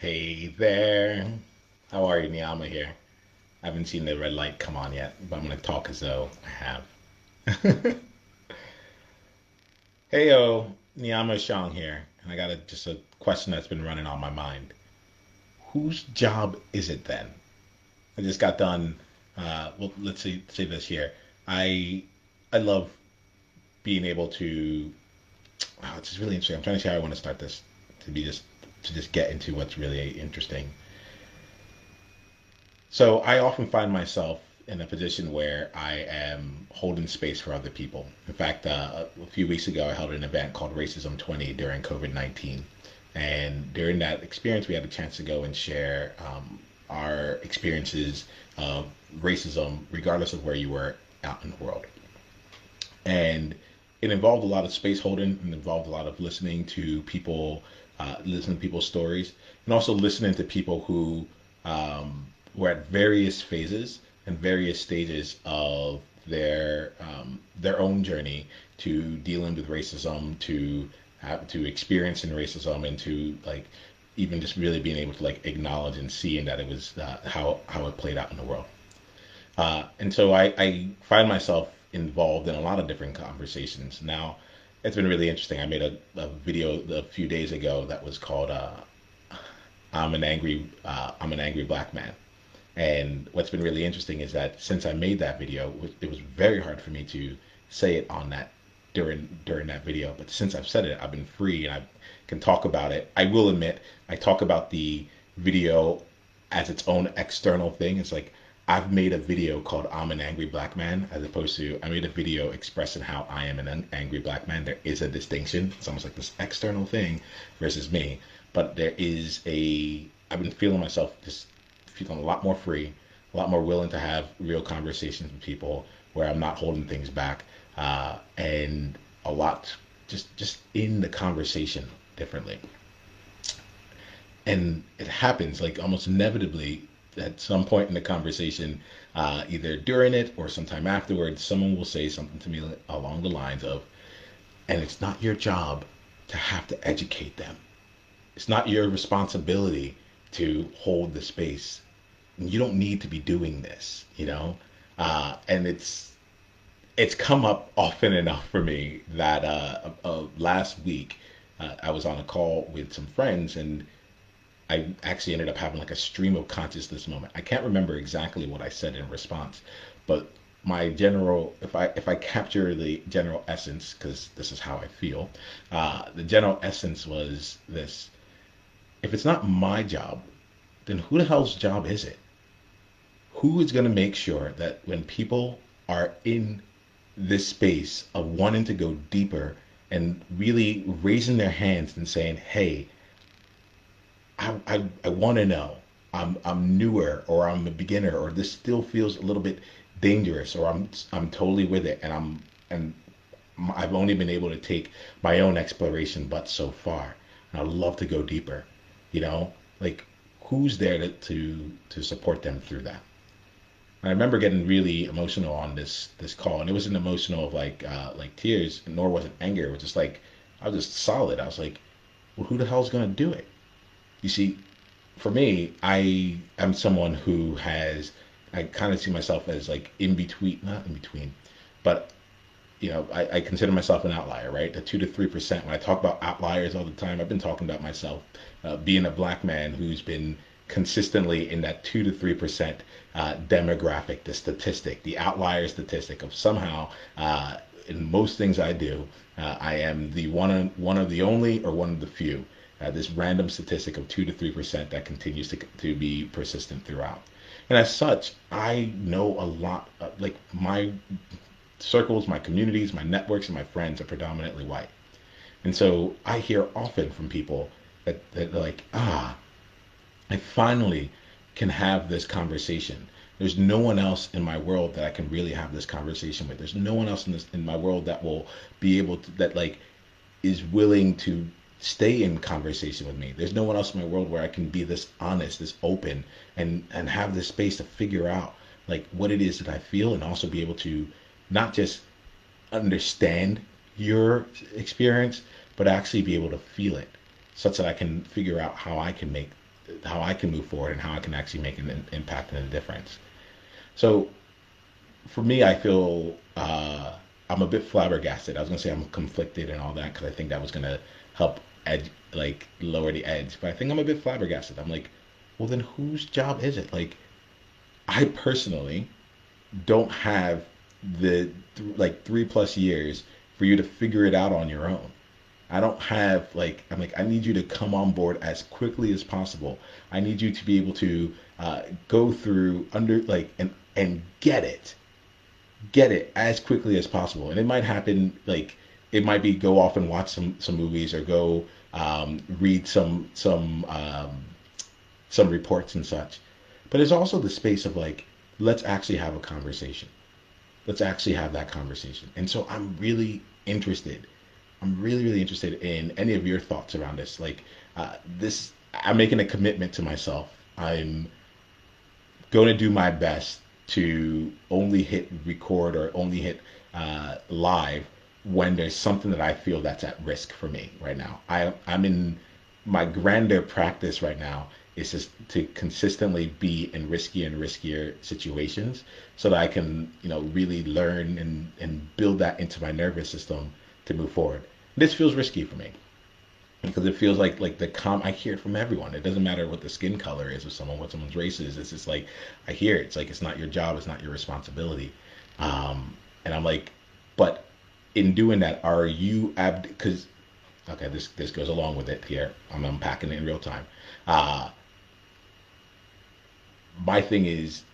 Hey there. How are you, Niyama here? I haven't seen the red light come on yet, but I'm going to talk as though I have. Hey, yo, Niyama Shang here, and I got just a question that's been running on my mind. Whose job is it then? I just got done. Well, let's say this here. I I love being able to. Wow, it's just really interesting. I'm trying to see how I want to start this to be just to just get into what's really interesting. So I often find myself in a position where I am holding space for other people. In fact, a few weeks ago, I held an event called Racism 20 during COVID-19. And during that experience, we had a chance to go and share our experiences of racism, regardless of where you were out in the world. And it involved a lot of space holding and involved a lot of listening to people's stories, and also listening to people who were at various phases and various stages of their own journey to dealing with racism, to experiencing racism, and to like even just really being able to like acknowledge and seeing that it was how it played out in the world. And so I find myself involved in a lot of different conversations. Now, it's been really interesting. I made a video a few days ago that was called I'm an angry black man." And what's been really interesting is that since I made that video, it was very hard for me to say it on that during that video. But since I've said it, I've been free and I can talk about it. I will admit, I talk about the video as its own external thing. It's like I've made a video called "I'm an Angry Black Man" as opposed to I made a video expressing how I am an angry black man. There is a distinction. It's almost like this external thing versus me. But I've been feeling myself just feeling a lot more free, a lot more willing to have real conversations with people where I'm not holding things back, and a lot just in the conversation differently. And it happens like almost inevitably at some point in the conversation, either during it or sometime afterwards, someone will say something to me along the lines of, and it's not your job to have to educate them. It's not your responsibility to hold the space. You don't need to be doing this, you know? And it's come up often enough for me that last week I was on a call with some friends, and I actually ended up having like a stream of consciousness moment. I can't remember exactly what I said in response, but my general, if I capture the general essence, because this is how I feel, the general essence was this: if it's not my job, then who the hell's job is it? Who is going to make sure that when people are in this space of wanting to go deeper and really raising their hands and saying, "Hey, I want to know. I'm newer, or I'm a beginner, or this still feels a little bit dangerous, or I'm totally with it, and I've only been able to take my own exploration, but so far, and I'd love to go deeper." You know, like who's there to support them through that? I remember getting really emotional on this call, and it wasn't emotional of like tears, nor was it anger. It was just like I was just solid. I was like, well, who the hell's gonna do it? You see, for me, I am someone who has I kind of see myself as like in between, not in between, but I consider myself an outlier, right? The 2 to 3%. When I talk about outliers all the time, I've been talking about myself being a black man who's been consistently in that 2 to 3% demographic, the statistic, the outlier statistic of somehow in most things I do, I am the one of the only or one of the few. This random statistic of 2 to 3% that continues to be persistent throughout. And as such, I know a lot. Like my circles, my communities, my networks, and my friends are predominantly white. And so I hear often from people that like, I finally can have this conversation. There's no one else in my world that I can really have this conversation with. There's no one else in my world that will be able to that like is willing to stay in conversation with me. There's no one else in my world where I can be this honest, this open, and have this space to figure out like what it is that I feel, and also be able to not just understand your experience, but actually be able to feel it, such that I can figure out how I can make how I can move forward and how I can actually make an impact and a difference. So for me, I feel I'm a bit flabbergasted. I was gonna say I'm conflicted and all that because I think that was gonna help like lower the edge, but I think I'm a bit flabbergasted. I'm like, well, then whose job is it? Like, I personally don't have the like 3+ years for you to figure it out on your own. I don't have like I'm like I need you to come on board as quickly as possible. I need you to be able to go through under like and get it as quickly as possible. And it might happen like it might be go off and watch some movies or go read some reports and such. But there's also the space of like let's actually have a conversation. Let's actually have that conversation. And so I'm really interested. I'm really really interested in any of your thoughts around this. Like this, I'm making a commitment to myself. I'm going to do my best to only hit record or only hit live when there's something that I feel that's at risk for me right now. I'm in my grander practice right now is just to consistently be in riskier and riskier situations so that I can, really learn and build that into my nervous system to move forward. This feels risky for me because it feels like I hear it from everyone. It doesn't matter what the skin color is of someone, what someone's race is. It's just like I hear it. It's like it's not your job, it's not your responsibility. And I'm like, but in doing that, are you because okay, this goes along with it here. I'm unpacking it in real time. Uh, my thing is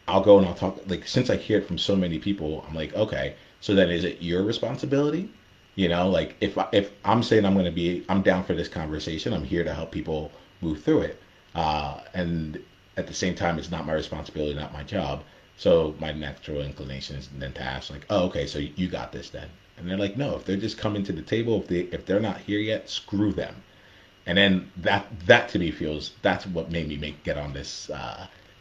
I'll go and I'll talk like since I hear it from so many people, I'm like, okay, so then is it your responsibility? Like if I'm saying I'm down for this conversation, I'm here to help people move through it. And at the same time, it's not my responsibility, not my job. So my natural inclination is then to ask like, oh, okay, so you got this then. And they're like, no, if they're just coming to the table, if they're not here yet, screw them. And then that to me feels that's what made me get on this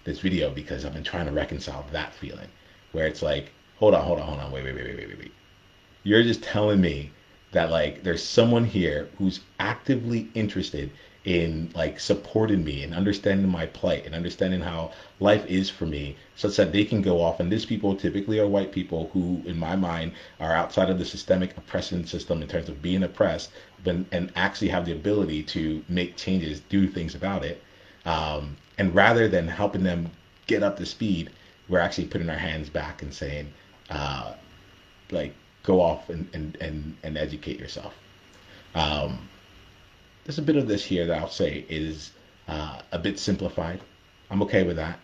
video because I've been trying to reconcile that feeling where it's like, hold on, wait. You're just telling me that like there's someone here who's actively interested in like supporting me and understanding my plight and understanding how life is for me such that they can go off, and these people typically are white people who in my mind are outside of the systemic oppression system in terms of being oppressed and actually have the ability to make changes, do things about it. And rather than helping them get up to speed, we're actually putting our hands back and saying, like, go off and educate yourself. Um, there's a bit of this here that I'll say is a bit simplified. I'm okay with that.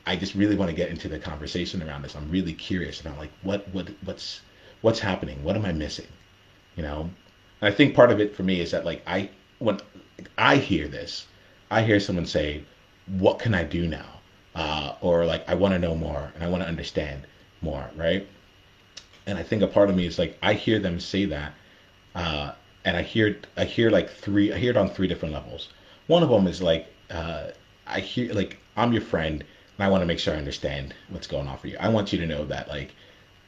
I just really want to get into the conversation around this. I'm really curious about like what's happening. What am I missing? You know, and I think part of it for me is that like when I hear this, I hear someone say, "What can I do now?" Or like, "I want to know more and I want to understand more." Right? And I think a part of me is like I hear them say that, uh, and I hear like I hear it on three different levels. One of them is like I hear like I'm your friend and I want to make sure I understand what's going on for you. I want you to know that like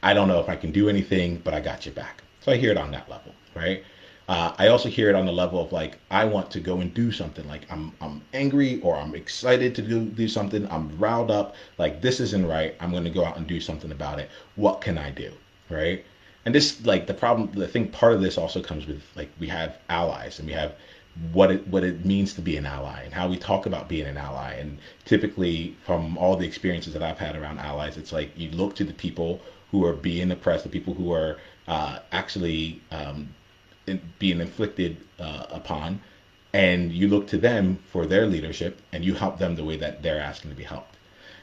I don't know if I can do anything, but I got your back. So I hear it on that level, right? I also hear it on the level of like I want to go and do something. Like I'm angry or I'm excited to do something. I'm riled up. Like this isn't right. I'm going to go out and do something about it. What can I do, right? And this like the problem. I think part of this also comes with like we have allies and we have what it means to be an ally and how we talk about being an ally. And typically, from all the experiences that I've had around allies, it's like you look to the people who are being oppressed, the people who are actually being inflicted upon, and you look to them for their leadership and you help them the way that they're asking to be helped.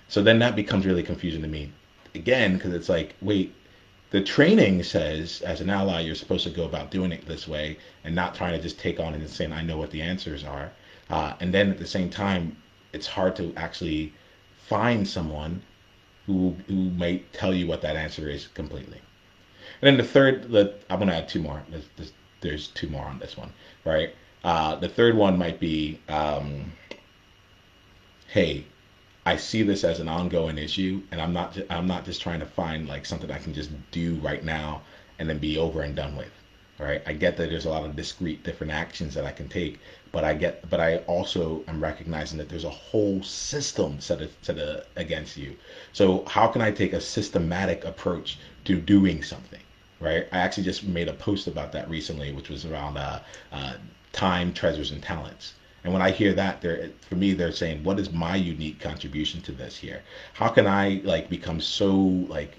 So then that becomes really confusing to me again because it's like, wait, the training says as an ally you're supposed to go about doing it this way and not trying to just take on it and saying I know what the answers are. And then at the same time, it's hard to actually find someone who might tell you what that answer is completely. And then I'm gonna add two more. There's two more on this one, right? The third one might be, hey, I see this as an ongoing issue, and I'm not just trying to find like something I can just do right now and then be over and done with. All right, I get that there's a lot of discrete different actions that I can take, but I also am recognizing that there's a whole system set against you. So how can I take a systematic approach to doing something, right? I actually just made a post about that recently, which was around uh, time, treasures, and talents. And when I hear that, for me, they're saying, what is my unique contribution to this here? How can I like become so like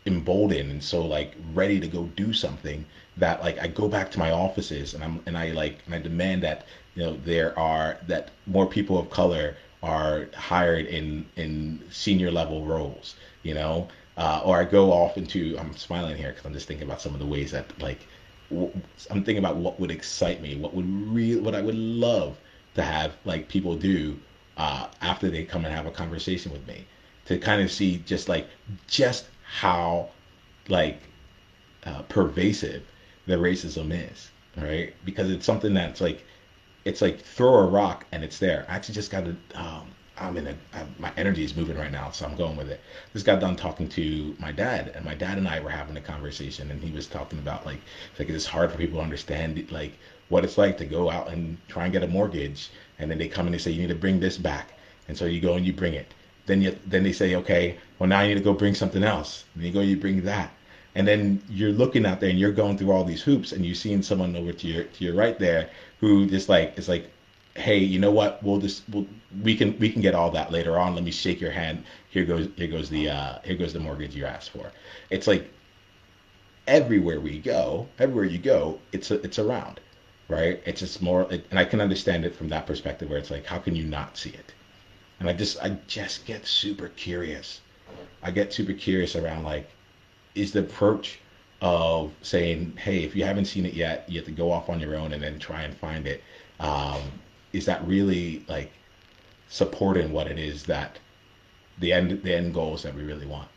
emboldened and so like ready to go do something that like I go back to my offices and I demand that there are that more people of color are hired in senior level roles, you know, or I go off into I'm smiling here because I'm just thinking about some of the ways that like w- I'm thinking about what would excite me, what I would love to have like people do after they come and have a conversation with me to kind of see just how like pervasive the racism is, right? Because it's something that's like it's like throw a rock and it's there. I actually just got to. My energy is moving right now, so I'm going with it. Just got done talking to my dad, and my dad and I were having a conversation, and he was talking about like it's hard for people to understand like what it's like to go out and try and get a mortgage, and then they come and they say you need to bring this back, and so you go and you bring it. Then they say okay, well now you need to go bring something else, and you go you bring that, and then you're looking out there and you're going through all these hoops, and you're seeing someone over to your right there who just like is like, hey, you know what? We can get all that later on. Let me shake your hand. Here goes the mortgage you asked for. It's like everywhere you go, it's around, right? It's just and I can understand it from that perspective where it's like, how can you not see it? And I just get super curious. I get super curious around like, is the approach of saying, hey, if you haven't seen it yet, you have to go off on your own and then try and find it. Um, is that really like supporting what it is that the end goals that we really want?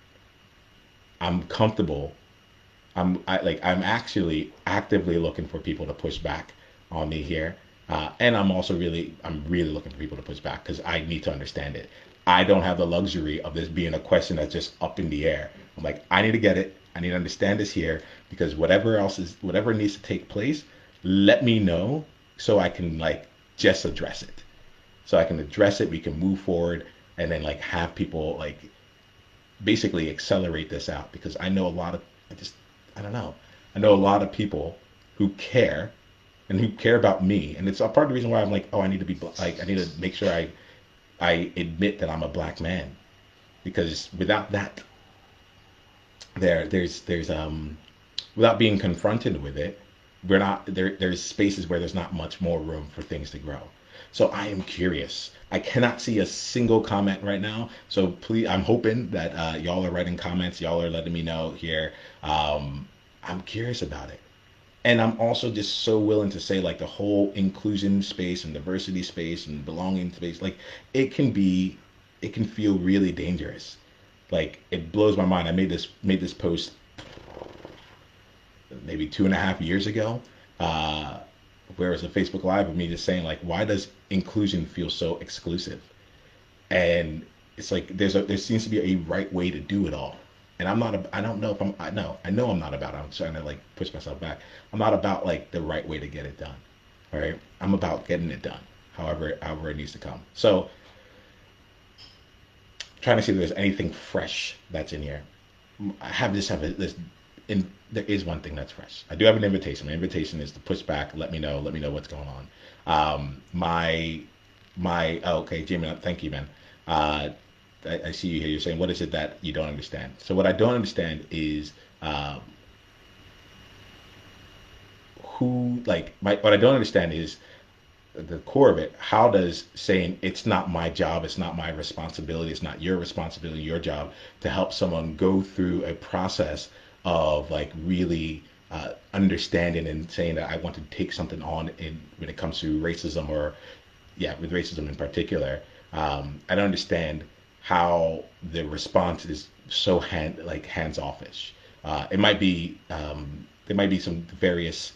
I'm comfortable. I'm actually actively looking for people to push back on me here, and I'm really looking for people to push back because I need to understand it. I don't have the luxury of this being a question that's just up in the air. I'm like, I need to get it. I need to understand this here because whatever needs to take place, let me know so I can like just address it. So I can address it. We can move forward and then like have people like basically accelerate this out because I know a lot of I just I don't know. I know a lot of people who care and who care about me, and it's a part of the reason why I'm like, oh, I need to be like I need to make sure I admit that I'm a black man because without that, there's without being confronted with it, we're not there. There's spaces where there's not much more room for things to grow. So I am curious. I cannot see a single comment right now. So please, I'm hoping that y'all are writing comments. Y'all are letting me know here. I'm curious about it. And I'm also just so willing to say like the whole inclusion space and diversity space and belonging space, like it can be, it can feel really dangerous. Like it blows my mind. I made this post maybe 2.5 years ago, uh, where it was a Facebook Live of me just saying like, why does inclusion feel so exclusive? And it's like there seems to be a right way to do it all. And I don't know if I know I'm not about it. I'm trying to like push myself back. I'm not about like the right way to get it done. All right. I'm about getting it done. However it needs to come. So trying to see if there's anything fresh that's in here. I have this have a, this in there is one thing that's fresh. I do have an invitation. My invitation is to push back, let me know what's going on. My oh, okay, Jamie, thank you, man. Uh, I see you here. You're saying, what is it that you don't understand? So what I don't understand is what I don't understand is the core of it. How does saying it's not my job, it's not my responsibility, it's not your responsibility, your job to help someone go through a process of like really understanding and saying that I want to take something on in when it comes to racism or yeah, with racism in particular. I don't understand how the response is so hands offish. It might be there might be some various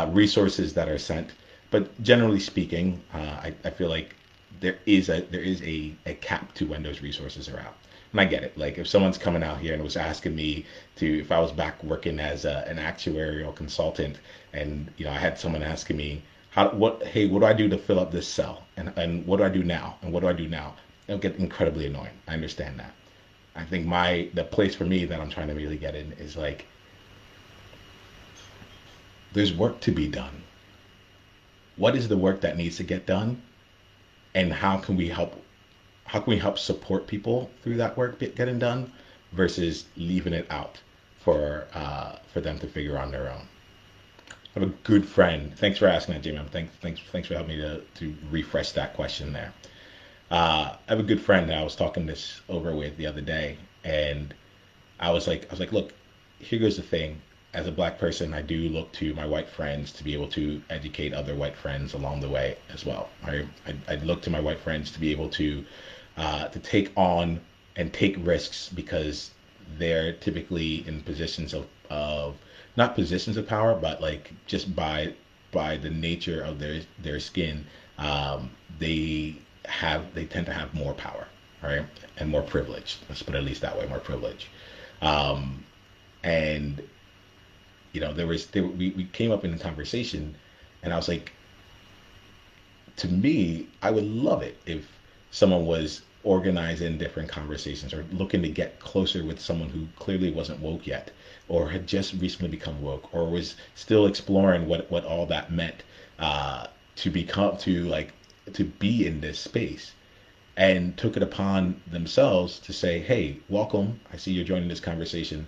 resources that are sent, but generally speaking, I feel like there is a cap to when those resources are out. And I get it. Like if someone's coming out here and was asking me to, if I was back working as an actuarial consultant, and I had someone asking me hey, what do I do to fill up this cell? And what do I do now? And what do I do now? It'll get incredibly annoying. I understand that. I think the place for me that I'm trying to really get in is like, there's work to be done. What is the work that needs to get done? And how can we help support people through that work getting done versus leaving it out for them to figure on their own. I have a good friend. Thanks for asking that, Jamie. Thanks for helping me to refresh that question there. I have a good friend that I was talking this over with the other day, and I was like, look, here goes the thing. As a black person, I do look to my white friends to be able to educate other white friends along the way as well. I look to my white friends to be able to take on and take risks because they're typically in positions of not positions of power, but like just by the nature of their skin, um, they they tend to have more power, right, and more privilege. Let's put it at least that way, more privilege. Um, and we came up in a conversation, and I was like, to me, I would love it if someone was organizing different conversations or looking to get closer with someone who clearly wasn't woke yet or had just recently become woke or was still exploring what all that meant to become to be in this space and took it upon themselves to say, hey, welcome. I see you're joining this conversation.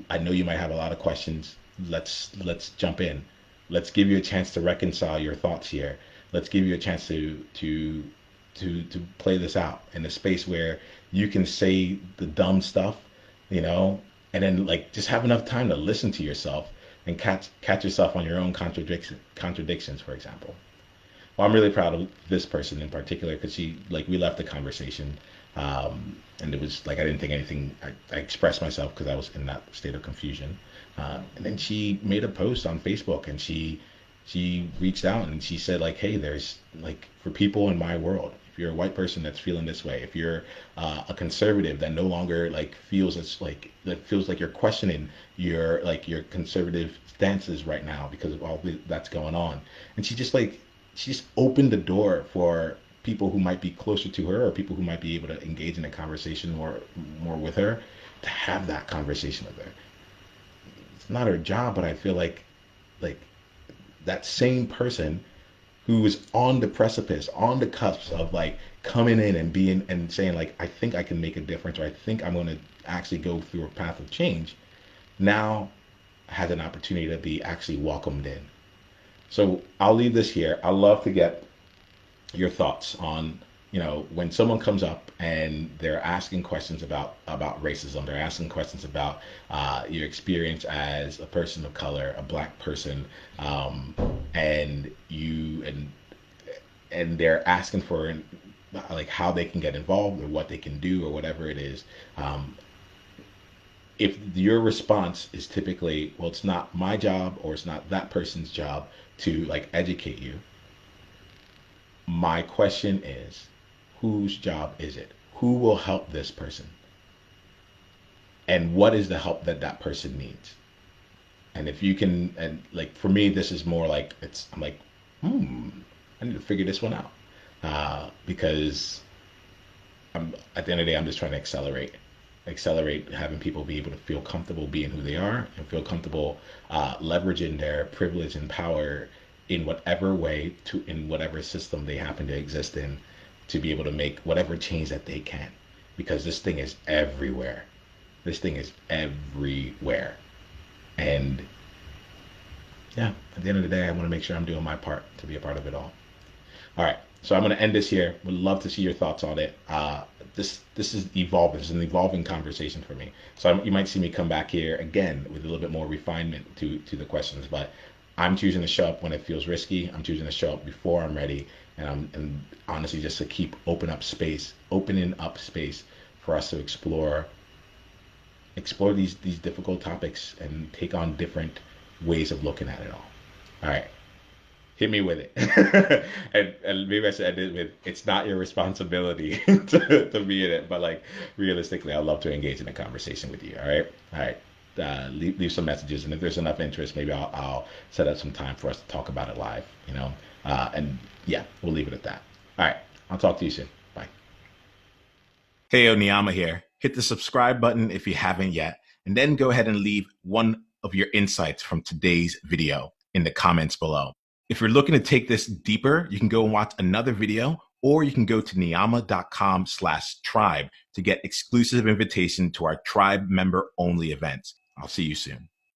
I know you might have a lot of questions. Let's jump in. Let's give you a chance to reconcile your thoughts here. Let's give you a chance to play this out in a space where you can say the dumb stuff, you know, and then like just have enough time to listen to yourself and catch yourself on your own contradictions, for example. Well, I'm really proud of this person in particular because she like we left the conversation, and it was like I didn't think anything. I expressed myself because I was in that state of confusion, and then she made a post on Facebook and she reached out and she said like, hey, there's like for people in my world. If you're a white person that's feeling this way, if you're a conservative that no longer like feels it's like that feels like you're questioning your conservative stances right now because of that's going on, and she just opened the door for people who might be closer to her or people who might be able to engage in a conversation more with her to have that conversation with her. It's not her job, but I feel like that same person who is on the precipice, on the cusp of like coming in and being and saying like, I think I can make a difference, or I think I'm going to actually go through a path of change, now has an opportunity to be actually welcomed in. So I'll leave this here. I love to get your thoughts on, when someone comes up and they're asking questions about racism, they're asking questions about your experience as a person of color, a black person, and they're asking for like how they can get involved or what they can do or whatever it is. If your response is typically, well, it's not my job or it's not that person's job to like educate you, my question is, whose job is it? Who will help this person? And what is the help that that person needs? And if you can, and like for me, this is more like I'm like, I need to figure this one out because at the end of the day, I'm just trying to accelerate having people be able to feel comfortable being who they are and feel comfortable leveraging their privilege and power in whatever way in whatever system they happen to exist in to be able to make whatever change that they can, because this thing is everywhere. This thing is everywhere. And yeah, at the end of the day, I want to make sure I'm doing my part to be a part of it all. All right, so I'm going to end this here. Would love to see your thoughts on it. This is evolving. This is an evolving conversation for me. So you might see me come back here again with a little bit more refinement to the questions. But I'm choosing to show up when it feels risky. I'm choosing to show up before I'm ready, and honestly just to keep opening up space for us to explore these difficult topics and take on different ways of looking at it all. All right. Hit me with it. And maybe I should end it with, it's not your responsibility to be in it, but like realistically, I'd love to engage in a conversation with you. All right. All right. leave some messages, and if there's enough interest, maybe I'll set up some time for us to talk about it live. And yeah, we'll leave it at that. All right, I'll talk to you soon. Bye. Hey, Niyama here. Hit the subscribe button if you haven't yet, and then go ahead and leave one of your insights from today's video in the comments below. If you're looking to take this deeper, you can go and watch another video, or you can go to niyama.com/tribe to get exclusive invitation to our tribe member only events. I'll see you soon.